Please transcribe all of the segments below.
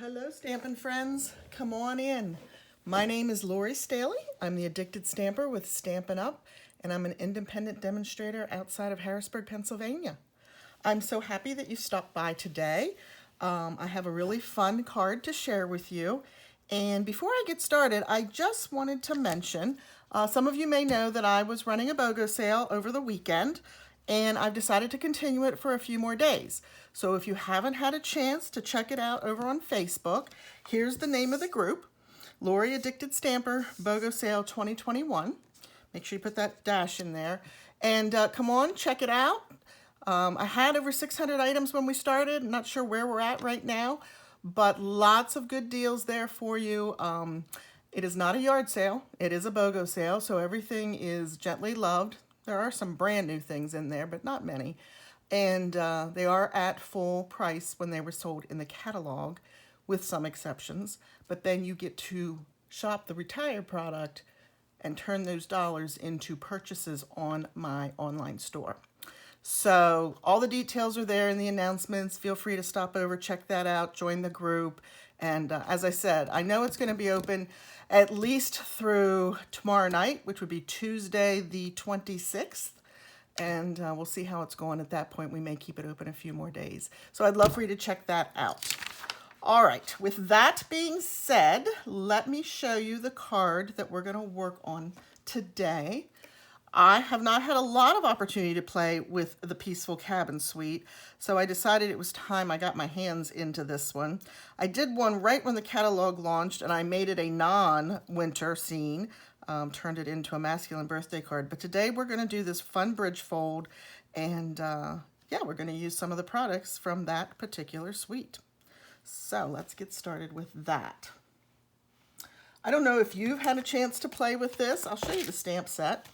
Hello, Stampin' Friends. Come on in. My name is Lori Staley. I'm the Addicted Stamper with Stampin' Up, and I'm an independent demonstrator outside of Harrisburg, Pennsylvania. I'm so happy that you stopped by today. I have a really fun card to share with you. And before I get started, I just wanted to mention, some of you may know that I was running a BOGO sale over the weekend, and I've decided to continue it for a few more days. So if you haven't had a chance to check it out over on Facebook, here's the name of the group, Lori Addicted Stamper BOGO Sale 2021. Make sure you put that dash in there. And come on, check it out. I had over 600 items when we started. I'm not sure where we're at right now, but lots of good deals there for you. It is not a yard sale. It is a BOGO sale, so everything is gently loved. There are some brand new things in there, but not many. And they are at full price when they were sold in the catalog, with some exceptions. But then you get to shop the retired product and turn those dollars into purchases on my online store. So all the details are there in the announcements. Feel free to stop over, check that out, join the group. And as I said, I know it's going to be open at least through tomorrow night, which would be Tuesday the 26th. And we'll see how it's going at that point. We may keep it open a few more days. So I'd love for you to check that out. All right, with that being said, let me show you the card that we're going to work on today. I have not had a lot of opportunity to play with the Peaceful Cabin suite, so I decided it was time I got my hands into this one. I did one right when the catalog launched, and I made it a non-winter scene, turned it into a masculine birthday card. But today we're going to do this fun bridge fold, and yeah, we're going to use some of the products from that particular suite. So let's get started with that. I don't know if you've had a chance to play with this. I'll show you the stamp set.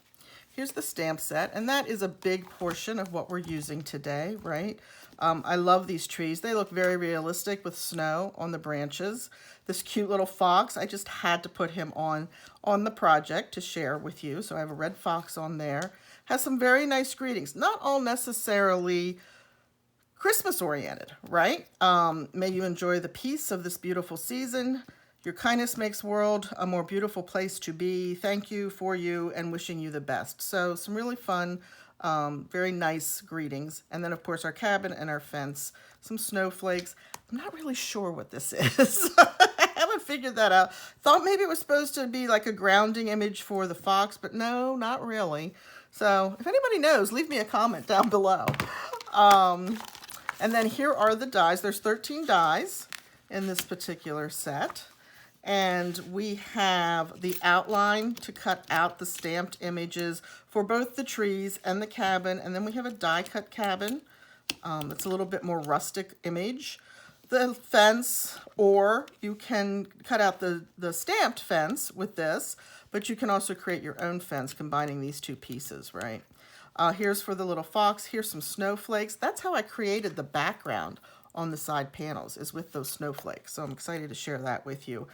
Here's the stamp set, and that is a big portion of what we're using today, right? I love these trees. They look very realistic with snow on the branches. This cute little fox, I just had to put him on the project to share with you. So I have a red fox on there. Has some very nice greetings. Not all necessarily Christmas oriented, right? May you enjoy the peace of this beautiful season. Your kindness makes world a more beautiful place to be. Thank you, for you, and wishing you the best. So some really fun, very nice greetings. And then, of course, our cabin and our fence. Some snowflakes. I'm not really sure what this is. I haven't figured that out. Thought maybe it was supposed to be like a grounding image for the fox, but no, not really. So if anybody knows, leave me a comment down below. And then here are the dies. There's 13 dies in this particular set. And we have the outline to cut out the stamped images for both the trees and the cabin. And then we have a die cut cabin. It's a little bit more rustic image. The fence, or you can cut out the stamped fence with this, but you can also create your own fence combining these two pieces, right? Here's for the little fox. Here's some snowflakes. That's how I created the background on the side panels, is with those snowflakes. So I'm excited to share that with you.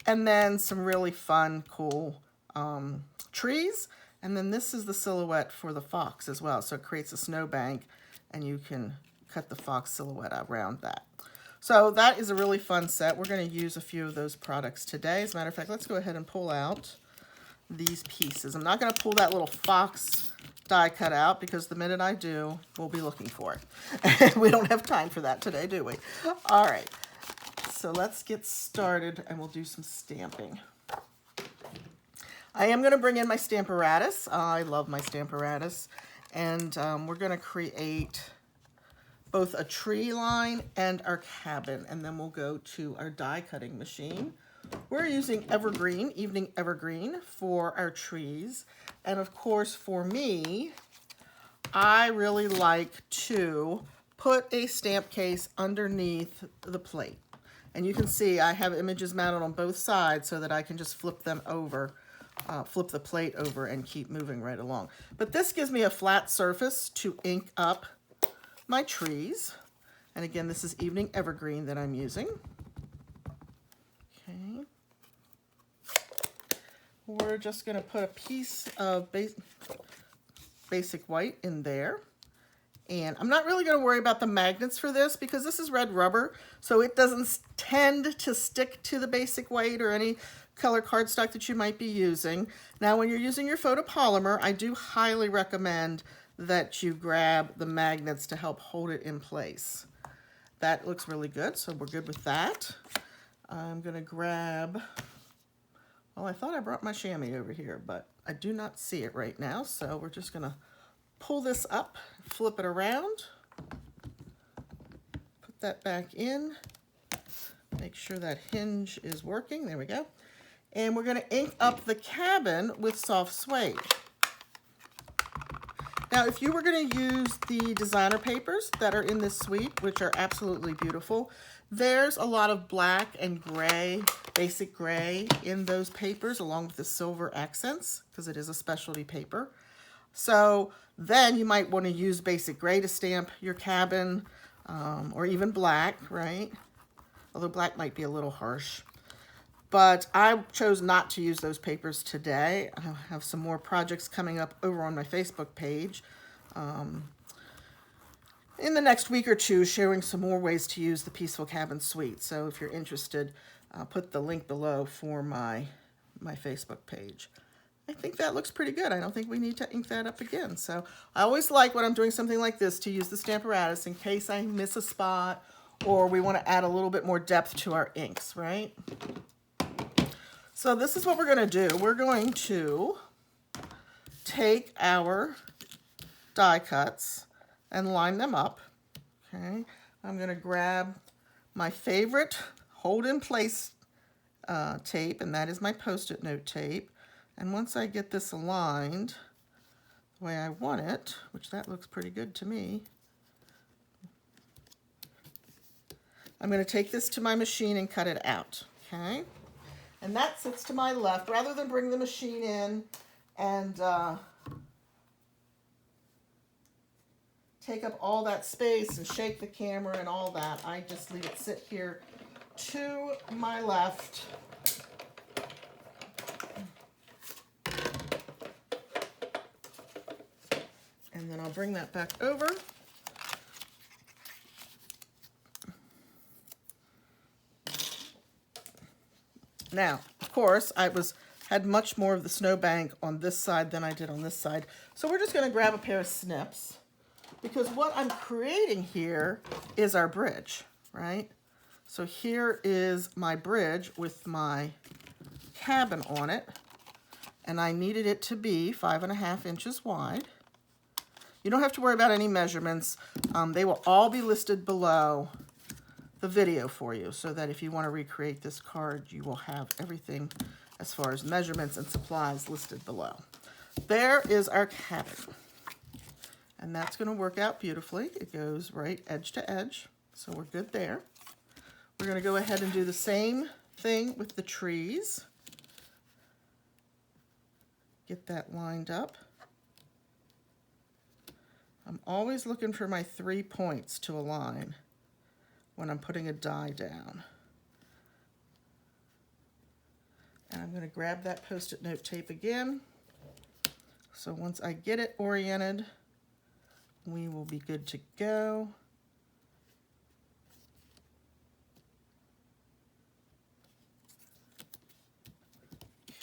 And then some really fun, cool trees. And then this is the silhouette for the fox as well. So it creates a snowbank, and you can cut the fox silhouette around that. So that is a really fun set. We're going to use a few of those products today. As a matter of fact, let's go ahead and pull out these pieces. I'm not going to pull that little fox die cut out, because the minute I do, we'll be looking for it. We don't have time for that today, do we? All right. So let's get started, and we'll do some stamping. I am going to bring in my Stamparatus. I love my Stamparatus. And we're going to create both a tree line and our cabin. And then we'll go to our die cutting machine. We're using evergreen, evening evergreen, for our trees. And of course, for me, I really like to put a stamp case underneath the plate. And you can see I have images mounted on both sides so that I can just flip them over, flip the plate over, and keep moving right along. But this gives me a flat surface to ink up my trees. And again, this is evening evergreen that I'm using. Okay. We're just going to put a piece of basic white in there. And I'm not really going to worry about the magnets for this because this is red rubber, so it doesn't tend to stick to the basic white or any color cardstock that you might be using. Now, when you're using your photopolymer, I do highly recommend that you grab the magnets to help hold it in place. That looks really good, so we're good with that. I'm going to grab, well, I thought I brought my chamois over here, but I do not see it right now, so we're just going to pull this up, flip it around, put that back in, make sure that hinge is working. There we go. And we're going to ink up the cabin with soft suede. Now, if you were going to use the designer papers that are in this suite, which are absolutely beautiful, there's a lot of black and gray, basic gray in those papers, along with the silver accents, because it is a specialty paper. So then you might want to use basic gray to stamp your cabin, or even black, right? Although black might be a little harsh. But I chose not to use those papers today. I have some more projects coming up over on my Facebook page in the next week or two, showing some more ways to use the Peaceful Cabin suite. So if you're interested, I'll put the link below for my Facebook page. I think that looks pretty good. I don't think we need to ink that up again. So I always like when I'm doing something like this to use the Stamparatus in case I miss a spot or we want to add a little bit more depth to our inks, right? So this is what we're going to do. We're going to take our die cuts and line them up. Okay, I'm going to grab my favorite hold in place tape, and that is my Post-it note tape. And once I get this aligned the way I want it, which that looks pretty good to me, I'm going to take this to my machine and cut it out. Okay. And that sits to my left. Rather than bring the machine in and take up all that space and shake the camera and all that, I just leave it sit here to my left. And then I'll bring that back over. Now, of course, I had much more of the snowbank on this side than I did on this side. So we're just going to grab a pair of snips because what I'm creating here is our bridge, right? So here is my bridge with my cabin on it, and I needed it to be 5.5 inches wide. You don't have to worry about any measurements. They will all be listed below the video for you, so that if you want to recreate this card, you will have everything as far as measurements and supplies listed below. There is our cabin, and that's going to work out beautifully. It goes right edge to edge, so we're good there. We're going to go ahead and do the same thing with the trees. Get that lined up. I'm always looking for my 3 points to align when I'm putting a die down. And I'm going to grab that Post-it note tape again. So once I get it oriented, we will be good to go.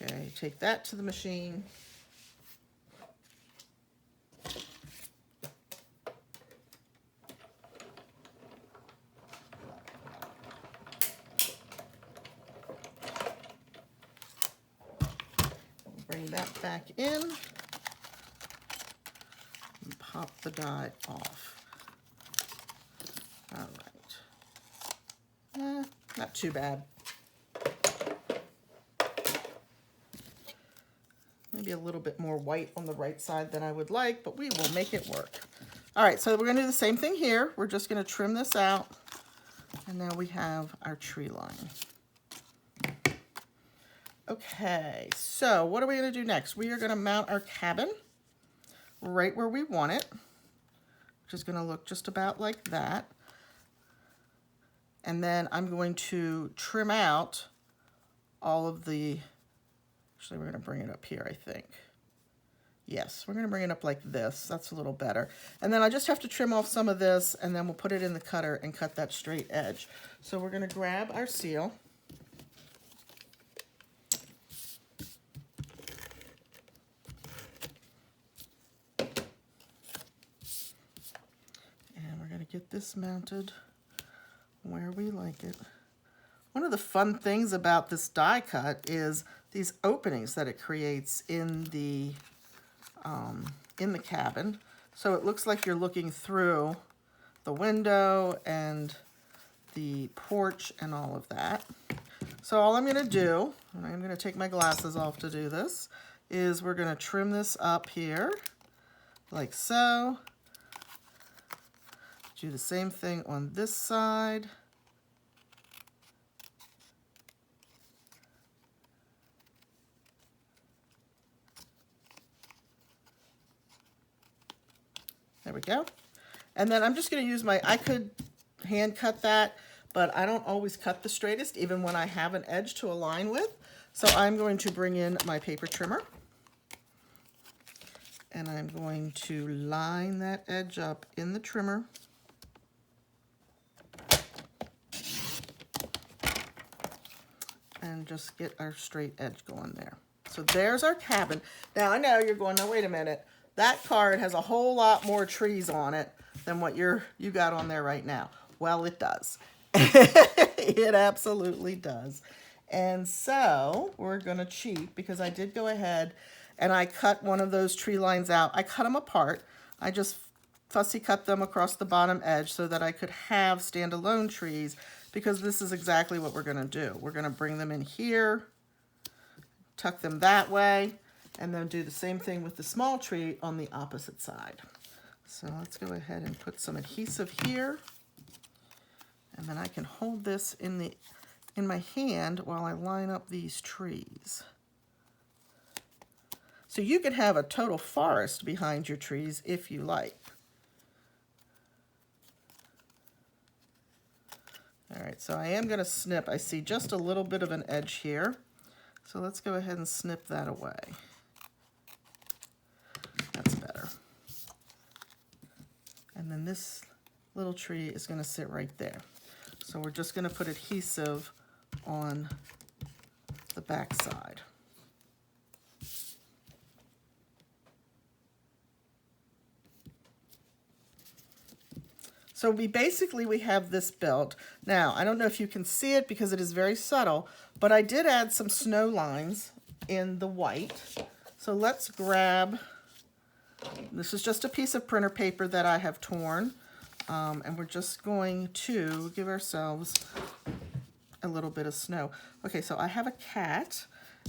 Okay, take that to the machine. Bring that back in and pop the die off. All right. Not too bad. Maybe a little bit more white on the right side than I would like, but we will make it work. All right, so we're going to do the same thing here. We're just going to trim this out, and now we have our tree line. Okay, so what are we going to do next? We are going to mount our cabin right where we want it, which is going to look just about like that. And then I'm going to trim out all of the, actually we're going to bring it up here, I think. Yes, we're going to bring it up like this. That's a little better. And then I just have to trim off some of this, and then we'll put it in the cutter and cut that straight edge. So we're going to grab our seal. And we're going to get this mounted where we like it. One of the fun things about this die cut is these openings that it creates in the cabin. So it looks like you're looking through the window and the porch and all of that. So all I'm going to do, and I'm going to take my glasses off to do this, is we're going to trim this up here like so. Do the same thing on this side. There we go. And then I'm just going to use I could hand cut that, but I don't always cut the straightest, even when I have an edge to align with. So I'm going to bring in my paper trimmer. And I'm going to line that edge up in the trimmer. And just get our straight edge going there. So there's our cabin. Now I know you're going, no, wait a minute. That card has a whole lot more trees on it than what you got on there right now. Well, it does. It absolutely does. And so we're going to cheat, because I did go ahead and I cut one of those tree lines out. I cut them apart. I just fussy cut them across the bottom edge so that I could have standalone trees, because this is exactly what we're going to do. We're going to bring them in here, tuck them that way, and then do the same thing with the small tree on the opposite side. So let's go ahead and put some adhesive here. And then I can hold this in my hand while I line up these trees. So you could have a total forest behind your trees if you like. All right, so I am going to snip. I see just a little bit of an edge here. So let's go ahead and snip that away. That's better. And then this little tree is going to sit right there. So we're just going to put adhesive on the back side. So we have this built. Now, I don't know if you can see it because it is very subtle, but I did add some snow lines in the white. So let's grab, this is just a piece of printer paper that I have torn, and we're just going to give ourselves a little bit of snow. Okay, so I have a cat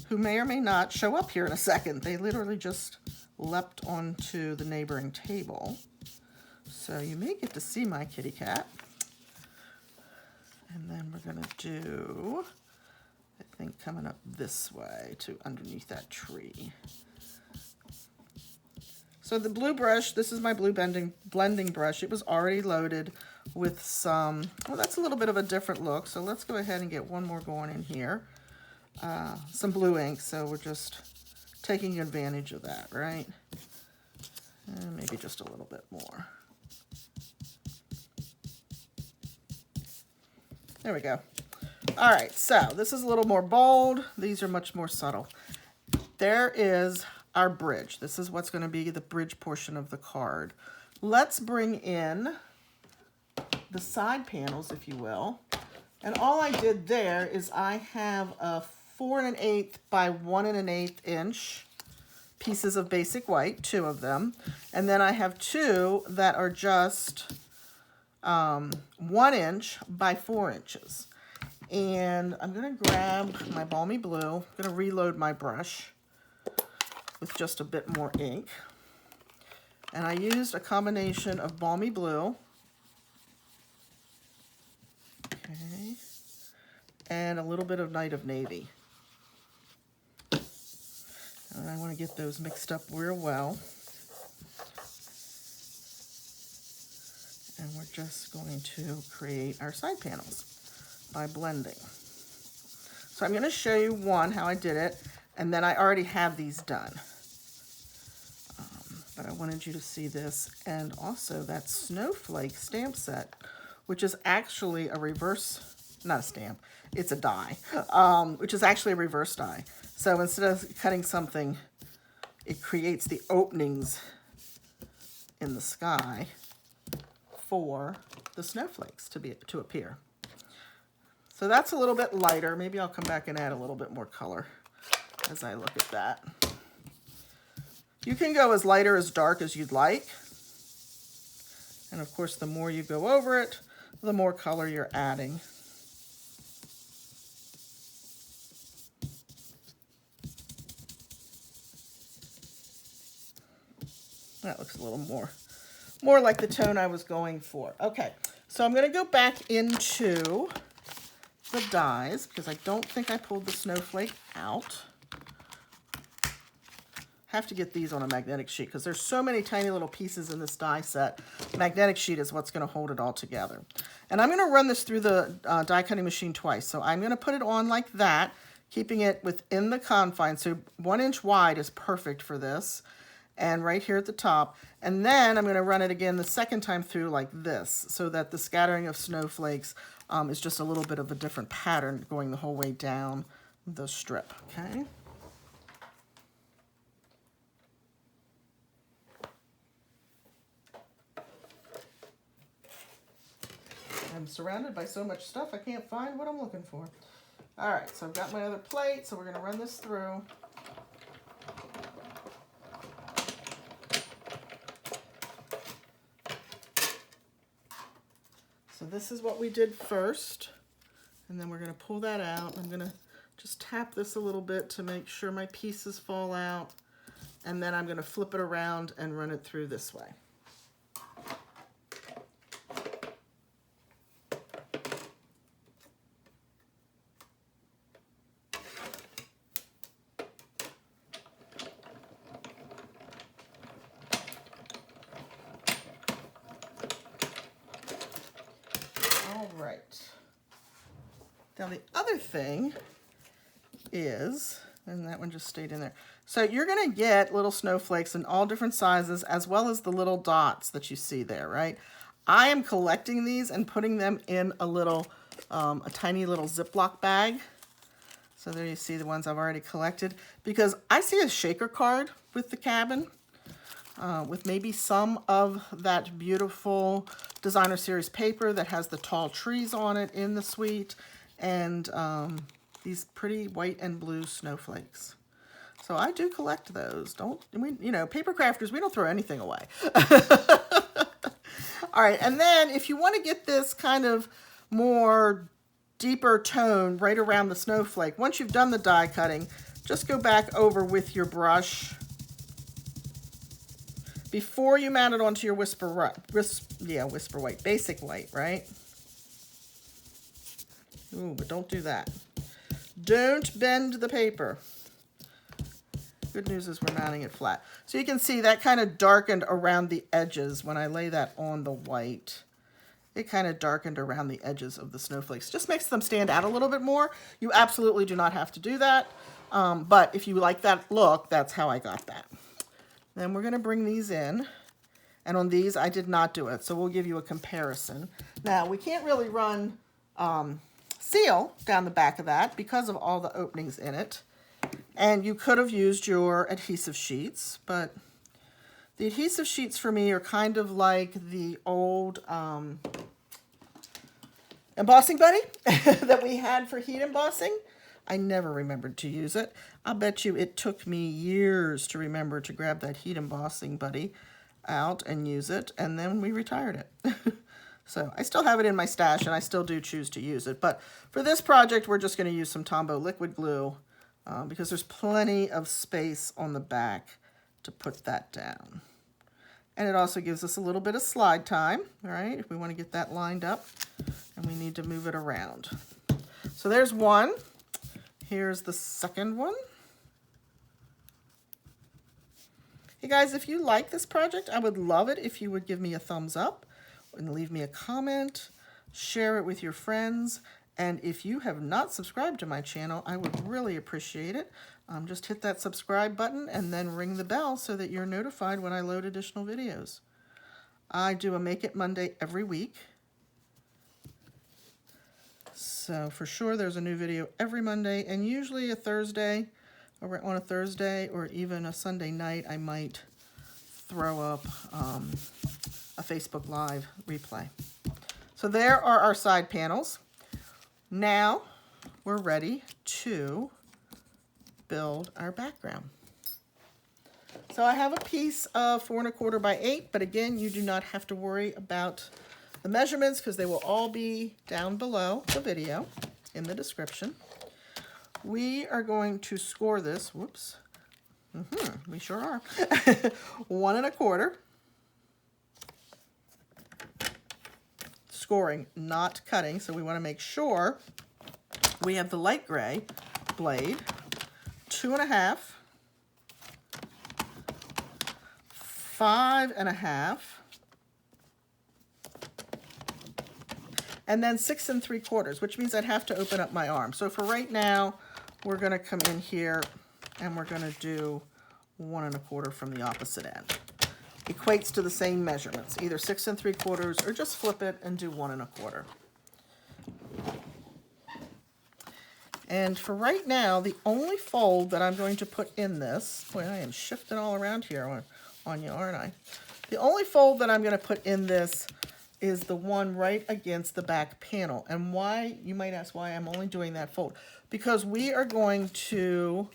who may or may not show up here in a second. They literally just leapt onto the neighboring table. So you may get to see my kitty cat. And then we're going to do, I think, coming up this way to underneath that tree. So the blue brush, this is my blue blending brush. It was already loaded with some, well, that's a little bit of a different look. So let's go ahead and get one more going in here. Some blue ink, so we're just taking advantage of that, right? And maybe just a little bit more. There we go. All right, so this is a little more bold. These are much more subtle. There is our bridge. This is what's going to be the bridge portion of the card. Let's bring in the side panels, if you will. And all I did there is I have a 4 1/8 by 1 1/8 inch pieces of basic white, 2 of them. And then I have 2 that are just 1 inch by 4 inches. And I'm going to grab my Balmy blue. I'm going to reload my brush with just a bit more ink. And I used a combination of Balmy blue, okay, and a little bit of Night of Navy. And I want to get those mixed up real well. And we're just going to create our side panels by blending. So I'm going to show you how I did it, and then I already have these done. but I wanted you to see this, and also that Snowflake stamp set, which is actually a reverse, not a stamp, it's a die, which is actually a reverse die. So instead of cutting something, it creates the openings in the sky for the snowflakes to appear. So that's a little bit lighter. Maybe I'll come back and add a little bit more color as I look at that. You can go as light or as dark as you'd like. And of course, the more you go over it, the more color you're adding. That looks a little more like the tone I was going for. Okay, so I'm going to go back into the dies because I don't think I pulled the snowflake out. Have to get these on a magnetic sheet because there's so many tiny little pieces in this die set. Magnetic sheet is what's going to hold it all together. And I'm going to run this through the die cutting machine twice. So I'm going to put it on like that, keeping it within the confines. So 1 inch wide is perfect for this. And right here at the top. And then I'm going to run it again the second time through like this, so that the scattering of snowflakes is just a little bit of a different pattern going the whole way down the strip. Okay. I'm surrounded by so much stuff I can't find what I'm looking for. All right, so I've got my other plate, so we're going to run this through. So this is what we did first, and then we're going to pull that out. I'm going to just tap this a little bit to make sure my pieces fall out, and then I'm going to flip it around and run it through this way. Now the other thing is, and that one just stayed in there. So you're going to get little snowflakes in all different sizes, as well as the little dots that you see there, right? I am collecting these and putting them in a little, a tiny little Ziploc bag. So there you see the ones I've already collected, because I see a shaker card with the cabin, with maybe some of that beautiful designer series paper that has the tall trees on it in the suite, and these pretty white and blue snowflakes. So I do collect those. You know, paper crafters, we don't throw anything away. All right, and then if you want to get this kind of more deeper tone right around the snowflake, once you've done the die cutting, just go back over with your brush before you mount it onto your whisper white, basic white, right? Ooh, but don't do that. Don't bend the paper. Good news is we're mounting it flat. So you can see that kind of darkened around the edges when I lay that on the white. It kind of darkened around the edges of the snowflakes. Just makes them stand out a little bit more. You absolutely do not have to do that. But if you like that look, that's how I got that. Then we're going to bring these in. And on these, I did not do it. So we'll give you a comparison. Now, we can't really run seal down the back of that because of all the openings in it. And you could have used your adhesive sheets, but the adhesive sheets for me are kind of like the old embossing buddy that we had for heat embossing. I never remembered to use it. I'll bet you it took me years to remember to grab that heat embossing buddy out and use it, and then we retired it. So I still have it in my stash, and I still do choose to use it. But for this project, we're just going to use some Tombow liquid glue because there's plenty of space on the back to put that down. And it also gives us a little bit of slide time, all right, if we want to get that lined up, and we need to move it around. So there's one. Here's the second one. Hey guys, if you like this project, I would love it if you would give me a thumbs up and leave me a comment, share it with your friends, And if you have not subscribed to my channel, I would really appreciate it. Just hit that subscribe button and then ring the bell so that you're notified when I load additional videos. I do a Make It Monday every week. So for sure there's a new video every Monday, and usually a Thursday, or on a Thursday or even a Sunday night, I might throw up a Facebook Live replay. So there are our side panels. Now we're ready to build our background. So I have a piece of 4 1/4 by 8, but again, you do not have to worry about the measurements because they will all be down below the video in the description. We are going to score this, whoops, we sure are, 1 1/4. Scoring, not cutting, so we want to make sure we have the light gray blade, 2 1/2, 5 1/2, and then 6 3/4, which means I'd have to open up my arm. So for right now, we're going to come in here and we're going to do 1 1/4 from the opposite end. Equates to the same measurements, either 6 3/4 or just flip it and do 1 1/4. And for right now, the only fold that I'm going to put in this, boy, I am shifting all around here on you, aren't I? The only fold that I'm going to put in this is the one right against the back panel. And why, you might ask why I'm only doing that fold. Because we are going to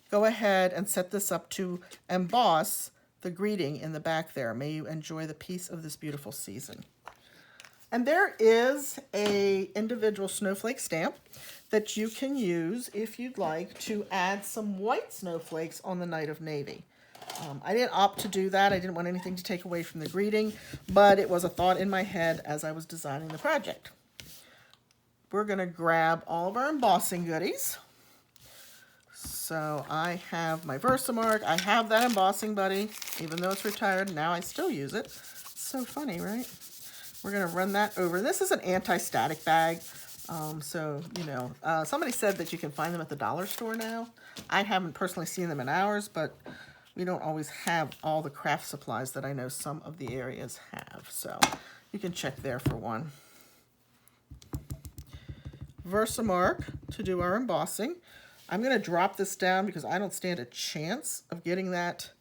go ahead and set this up to emboss the greeting in the back there. May you enjoy the peace of this beautiful season. And there is a individual snowflake stamp that you can use if you'd like to add some white snowflakes on the night of navy. I didn't opt to do that. I didn't want anything to take away from the greeting, but it was a thought in my head as I was designing the project. We're going to grab all of our embossing goodies. So I have my Versamark. I have that embossing buddy, even though it's retired. Now I still use it. It's so funny, right? We're going to run that over. This is an anti-static bag. So, you know, somebody said that you can find them at the dollar store now. I haven't personally seen them in ours, but we don't always have all the craft supplies that I know some of the areas have. So you can check there for one. Versamark to do our embossing. I'm going to drop this down because I don't stand a chance of getting that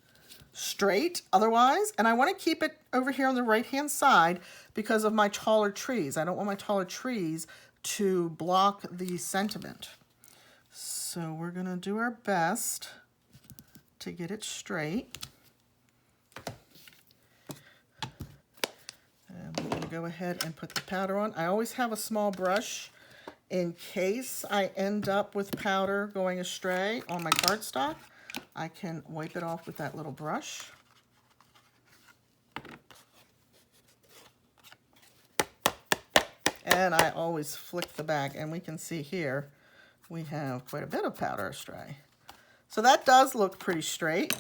straight otherwise. And I want to keep it over here on the right-hand side because of my taller trees. I don't want my taller trees to block the sentiment. So we're going to do our best to get it straight. And we're going to go ahead and put the powder on. I always have a small brush in case I end up with powder going astray on my cardstock. I can wipe it off with that little brush. And I always flick the back, and we can see here we have quite a bit of powder astray. So that does look pretty straight,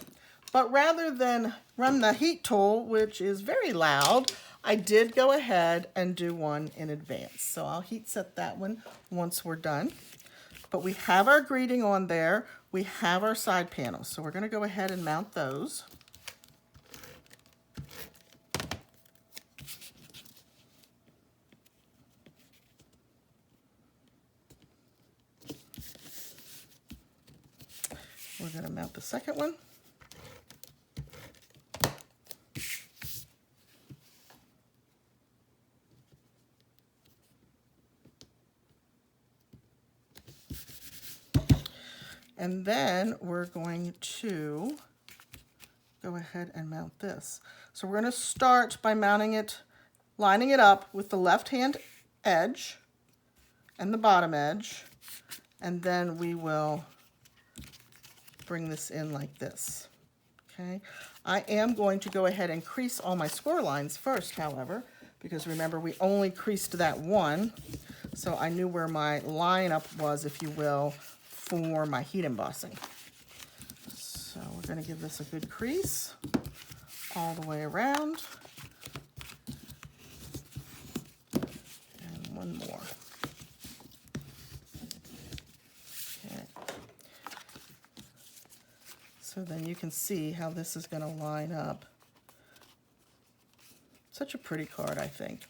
but rather than run the heat tool, which is very loud, I did go ahead and do one in advance. So I'll heat set that one once we're done. But we have our greeting on there. We have our side panels. So we're going to go ahead and mount those. We're going to mount the second one. And then we're going to go ahead and mount this. So we're going to start by mounting it, lining it up with the left-hand edge and the bottom edge, and then we will bring this in like this. Okay. I am going to go ahead and crease all my score lines first, however, because remember we only creased that one, so I knew where my lineup was, if you will, for my heat embossing. So we're going to give this a good crease all the way around. And one more. So then you can see how this is going to line up. Such a pretty card, I think.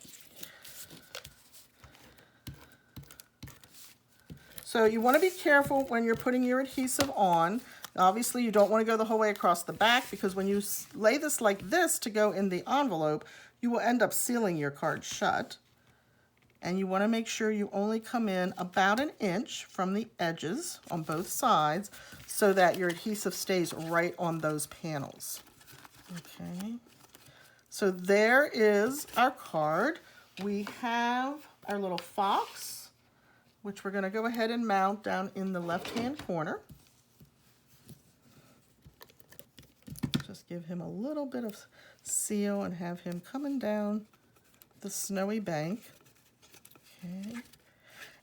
So you want to be careful when you're putting your adhesive on. Obviously, you don't want to go the whole way across the back, because when you lay this like this to go in the envelope, you will end up sealing your card shut. And you want to make sure you only come in about 1 inch from the edges on both sides so that your adhesive stays right on those panels. Okay. So there is our card. We have our little fox, which we're going to go ahead and mount down in the left-hand corner. Just give him a little bit of seal and have him coming down the snowy bank. Okay.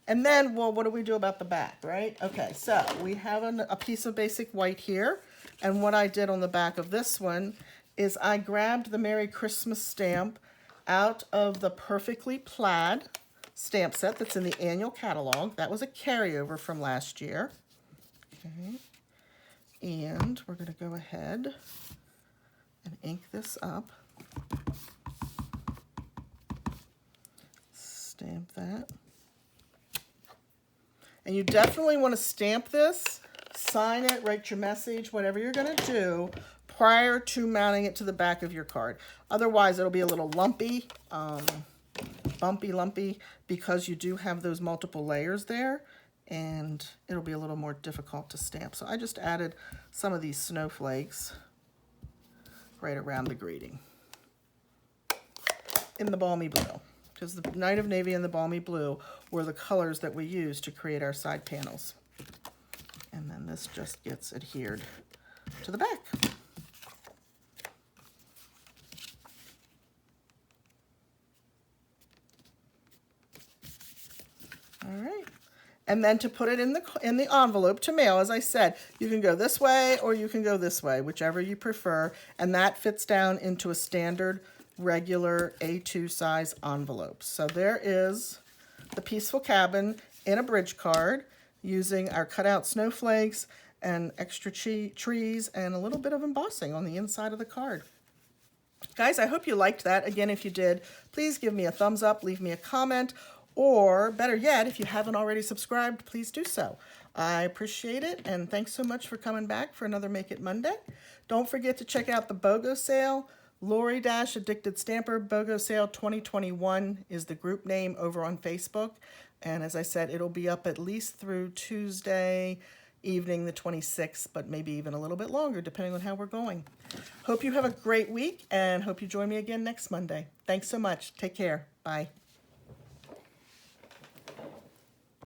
And then, well, what do we do about the back, right? Okay, so we have a piece of basic white here. And what I did on the back of this one is I grabbed the Merry Christmas stamp out of the Perfectly Plaid stamp set that's in the annual catalog. That was a carryover from last year. Okay. And we're going to go ahead and ink this up. Stamp that. And you definitely want to stamp this, sign it, write your message, whatever you're going to do, prior to mounting it to the back of your card. Otherwise, it'll be a little lumpy, bumpy, lumpy, because you do have those multiple layers there, and it'll be a little more difficult to stamp. So I just added some of these snowflakes right around the greeting in the Balmy blue, because the Night of Navy and the Balmy blue were the colors that we used to create our side panels. And then this just gets adhered to the back. All right. And then to put it in the envelope to mail, as I said, you can go this way or you can go this way, whichever you prefer. And that fits down into a standard regular A2 size envelope. So there is the Peaceful Cabin in a bridge card using our cutout snowflakes and extra trees and a little bit of embossing on the inside of the card. Guys, I hope you liked that. Again, if you did, please give me a thumbs up, leave me a comment, or better yet, if you haven't already subscribed, please do so. I appreciate it, and thanks so much for coming back for another Make It Monday. Don't forget to check out the BOGO sale. Lori-Addicted Stamper BOGO Sale 2021 is the group name over on Facebook. And as I said, it'll be up at least through Tuesday evening, the 26th, but maybe even a little bit longer, depending on how we're going. Hope you have a great week, and hope you join me again next Monday. Thanks so much. Take care. Bye.